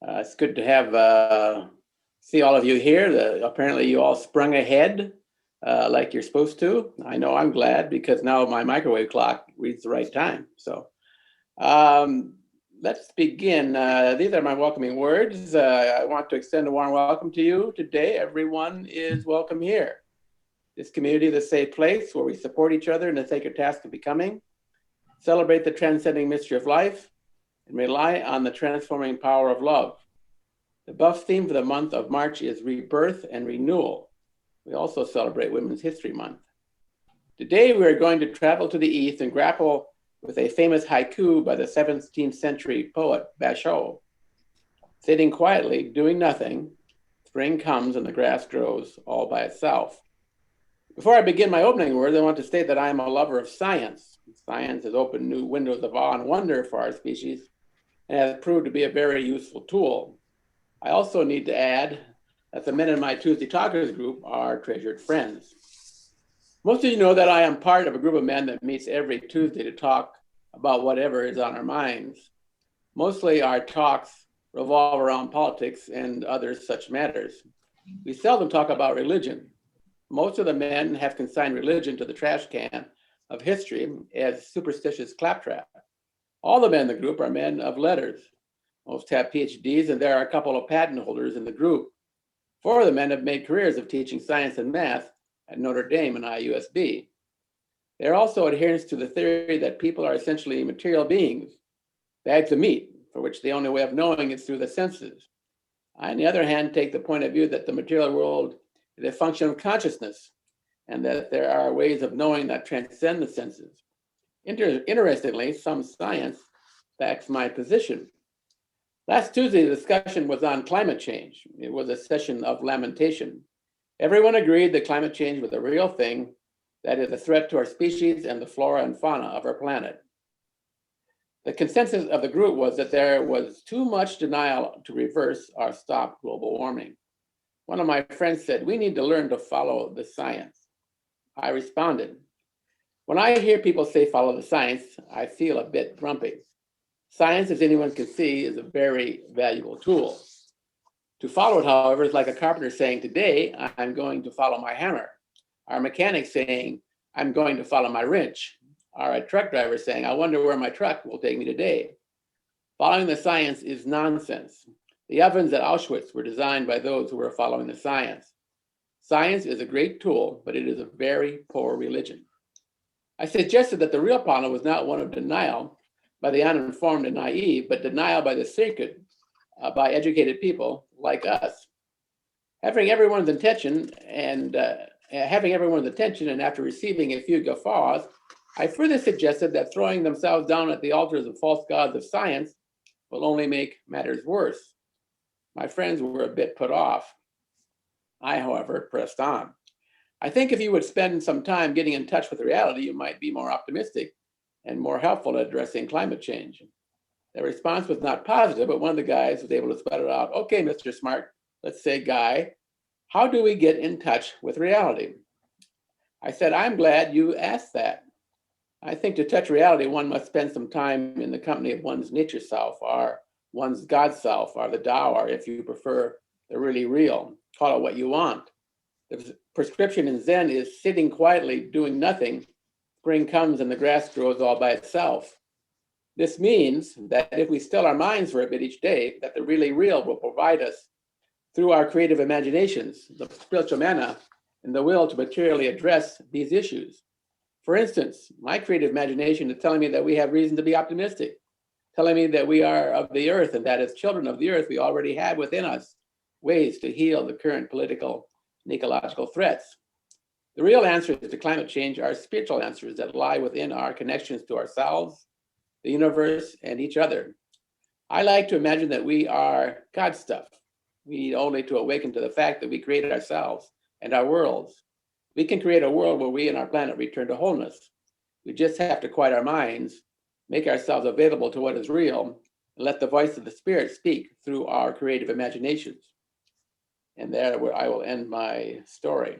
It's good to have see all of you here. Apparently, you all sprung ahead like you're supposed to. I know I'm glad because now my microwave clock reads the right time. So let's begin. These are my welcoming words. I want to extend a warm welcome to you today. Everyone is welcome here. This community is a safe place where we support each other in the sacred task of becoming, celebrate the transcending mystery of life, and rely on the transforming power of love. The buff theme for the month of March is rebirth and renewal. We also celebrate Women's History Month. Today, we are going to travel to the east and grapple with a famous haiku by the 17th century poet Basho. Sitting quietly, doing nothing, spring comes and the grass grows all by itself. Before I begin my opening words, I want to state that I am a lover of science. Science has opened new windows of awe and wonder for our species and has proved to be a very useful tool. I also need to add that the men in my Tuesday Talkers group are treasured friends. Most of you know that I am part of a group of men that meets every Tuesday to talk about whatever is on our minds. Mostly our talks revolve around politics and other such matters. We seldom talk about religion. Most of the men have consigned religion to the trash can of history as superstitious claptrap. All the men in the group are men of letters. Most have PhDs, and there are a couple of patent holders in the group. 4 of the men have made careers of teaching science and math at Notre Dame and IUSB. They are also adherents to the theory that people are essentially material beings, bags of meat, for which the only way of knowing is through the senses. I, on the other hand, take the point of view that the material world is a function of consciousness, and that there are ways of knowing that transcend the senses. Interestingly, some science backs my position. Last Tuesday, the discussion was on climate change. It was a session of lamentation. Everyone agreed that climate change was a real thing, that is a threat to our species and the flora and fauna of our planet. The consensus of the group was that there was too much denial to reverse or stop global warming. One of my friends said, "We need to learn to follow the science." I responded, "When I hear people say follow the science, I feel a bit grumpy. Science, as anyone can see, is a very valuable tool. To follow it, however, is like a carpenter saying, today, I'm going to follow my hammer. Or a mechanic saying, I'm going to follow my wrench. Or a truck driver saying, I wonder where my truck will take me today. Following the science is nonsense. The ovens at Auschwitz were designed by those who were following the science. Science is a great tool, but it is a very poor religion. I suggested that the real problem was not one of denial by the uninformed and naive, but denial by the sacred, by educated people like us. Having everyone's attention and after receiving a few guffaws, I further suggested that throwing themselves down at the altars of false gods of science will only make matters worse. My friends were a bit put off. I, however, pressed on. I think if you would spend some time getting in touch with reality, you might be more optimistic and more helpful at addressing climate change. The response was not positive, but one of the guys was able to spell it out. Okay, Mr. Smart, let's say Guy, how do we get in touch with reality? I said, I'm glad you asked that. I think to touch reality, one must spend some time in the company of one's nature self, or one's God self, or the Tao, or if you prefer, the really real. Call it what you want. The prescription in Zen is sitting quietly, doing nothing. Spring comes and the grass grows all by itself. This means that if we still our minds for a bit each day, that the really real will provide us through our creative imaginations, the spiritual manna, and the will to materially address these issues. For instance, my creative imagination is telling me that we have reason to be optimistic, telling me that we are of the earth and that as children of the earth, we already have within us ways to heal the current political and ecological threats. The real answers to climate change are spiritual answers that lie within our connections to ourselves, the universe, and each other. I like to imagine that we are God stuff. We need only to awaken to the fact that we created ourselves and our worlds. We can create a world where we and our planet return to wholeness. We just have to quiet our minds, make ourselves available to what is real, and let the voice of the Spirit speak through our creative imaginations. And there I will end my story.